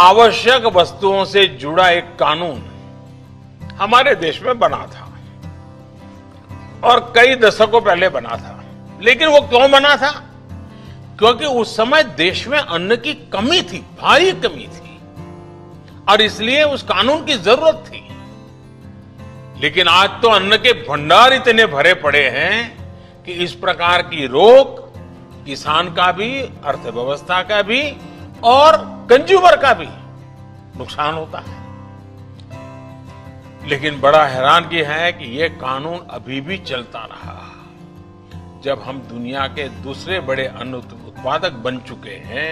आवश्यक वस्तुओं से जुड़ा एक कानून हमारे देश में बना था और कई दशकों पहले बना था। लेकिन वो क्यों बना था? क्योंकि उस समय देश में अन्न की कमी थी, भारी कमी थी, और इसलिए उस कानून की जरूरत थी। लेकिन आज तो अन्न के भंडार इतने भरे पड़े हैं कि इस प्रकार की रोक किसान का भी, अर्थव्यवस्था का भी और कंज्यूमर का भी नुकसान होता है। लेकिन बड़ा हैरानगी है कि यह कानून अभी भी चलता रहा। जब हम दुनिया के दूसरे बड़े अन्न उत्पादक बन चुके हैं,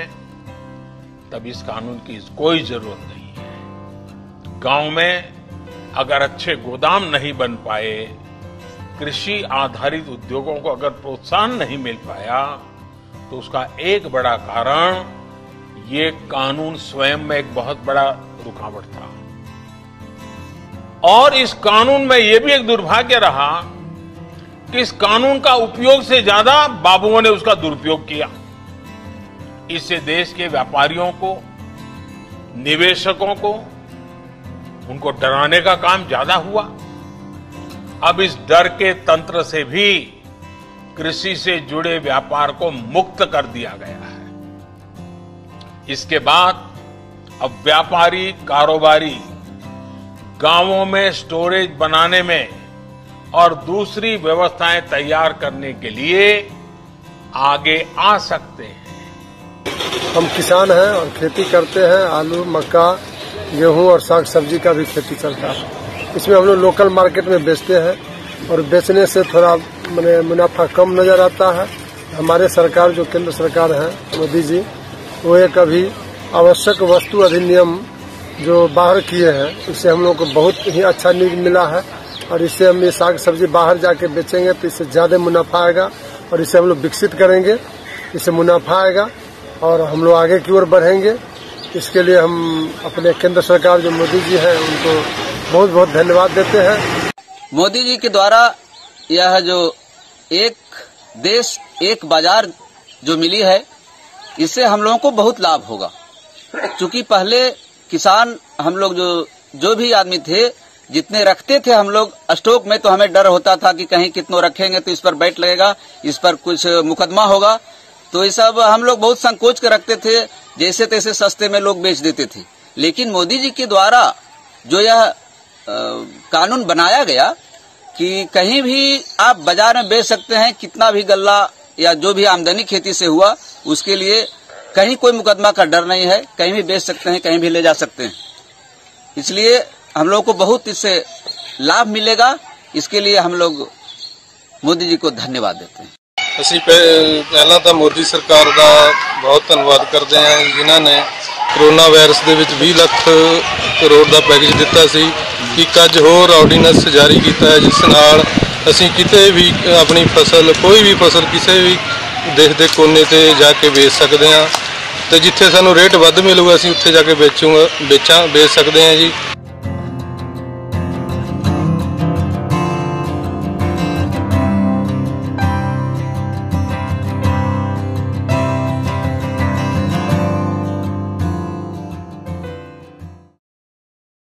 तब इस कानून की कोई जरूरत नहीं है। गांव में अगर अच्छे गोदाम नहीं बन पाए, कृषि आधारित उद्योगों को अगर प्रोत्साहन नहीं मिल पाया, तो उसका एक बड़ा कारण ये कानून स्वयं में एक बहुत बड़ा रुकावट था। और इस कानून में यह भी एक दुर्भाग्य रहा कि इस कानून का उपयोग से ज्यादा बाबुओं ने उसका दुरुपयोग किया। इससे देश के व्यापारियों को, निवेशकों को, उनको डराने का काम ज्यादा हुआ। अब इस डर के तंत्र से भी कृषि से जुड़े व्यापार को मुक्त कर दिया गया है। इसके बाद अब व्यापारी, कारोबारी गांवों में स्टोरेज बनाने में और दूसरी व्यवस्थाएं तैयार करने के लिए आगे आ सकते हैं। हम किसान हैं और खेती करते हैं। आलू, मक्का, गेहूं और साग सब्जी का भी खेती चलता है। इसमें हम लोग लोकल मार्केट में बेचते हैं और बेचने से थोड़ा मुनाफा कम नजर आता है। हमारे सरकार, जो केंद्र सरकार है, मोदी जी, वो एक अभी आवश्यक वस्तु अधिनियम जो बाहर किए हैं, इससे हम लोग को बहुत ही अच्छा न्यूज मिला है। और इससे हम ये साग सब्जी बाहर जाके बेचेंगे तो इससे ज्यादा मुनाफा आएगा और इसे हम लोग विकसित करेंगे, इससे मुनाफा आएगा और हम लोग आगे की ओर बढ़ेंगे। इसके लिए हम अपने केंद्र सरकार जो मोदी जी हैं, उनको बहुत बहुत धन्यवाद देते हैं। मोदी जी के द्वारा यह जो एक देश एक बाजार जो मिली है, इससे हम लोगों को बहुत लाभ होगा। क्योंकि पहले किसान, हम लोग जो भी आदमी थे, जितने रखते थे हम लोग स्टॉक में, तो हमें डर होता था कि कहीं कितनों रखेंगे तो इस पर बैट लगेगा, इस पर कुछ मुकदमा होगा। तो ये सब हम लोग बहुत संकोच कर रखते थे, जैसे तैसे सस्ते में लोग बेच देते थे। लेकिन मोदी जी के द्वारा जो यह कानून बनाया गया कि कहीं भी आप बाजार में बेच सकते हैं, कितना भी गल्ला या जो भी आमदनी खेती से हुआ, उसके लिए कहीं कोई मुकदमा का डर नहीं है। कहीं भी बेच सकते हैं, कहीं भी ले जा सकते हैं। इसलिए हम लोग को बहुत इससे लाभ मिलेगा। इसके लिए हम लोग मोदी जी को धन्यवाद देते हैं। ਅਸੀਂ ਪਹਿਲਾਂ ਤਾਂ ਮੋਦੀ ਸਰਕਾਰ ਦਾ ਬਹੁਤ ਧੰਨਵਾਦ ਕਰਦੇ ਹਾਂ, ਜਿਨ੍ਹਾਂ ਨੇ ਕਰੋਨਾ ਵਾਇਰਸ ਦੇ ਵਿੱਚ 20 ਲੱਖ ਕਰੋੜ ਦਾ ਪੈਕੇਜ ਦਿੱਤਾ ਸੀ। ਇੱਕ ਅੱਜ ਹੋਰ ਆਰਡੀਨੈਂਸ ਜਾਰੀ ਕੀਤਾ ਹੈ, ਜਿਸ ਨਾਲ ਅਸੀਂ ਕਿਤੇ ਵੀ ਆਪਣੀ ਫਸਲ, ਕੋਈ ਵੀ ਫਸਲ ਕਿਸੇ ਵੀ ਦੇਸ਼ ਦੇ ਕੋਨੇ ਤੇ ਜਾ ਕੇ ਵੇਚ ਸਕਦੇ ਹਾਂ ਤੇ ਜਿੱਥੇ ਸਾਨੂੰ ਰੇਟ ਵੱਧ ਮਿਲੂਗਾ ਅਸੀਂ ਉੱਥੇ ਜਾ ਕੇ ਵੇਚ ਸਕਦੇ ਹਾਂ ਜੀ।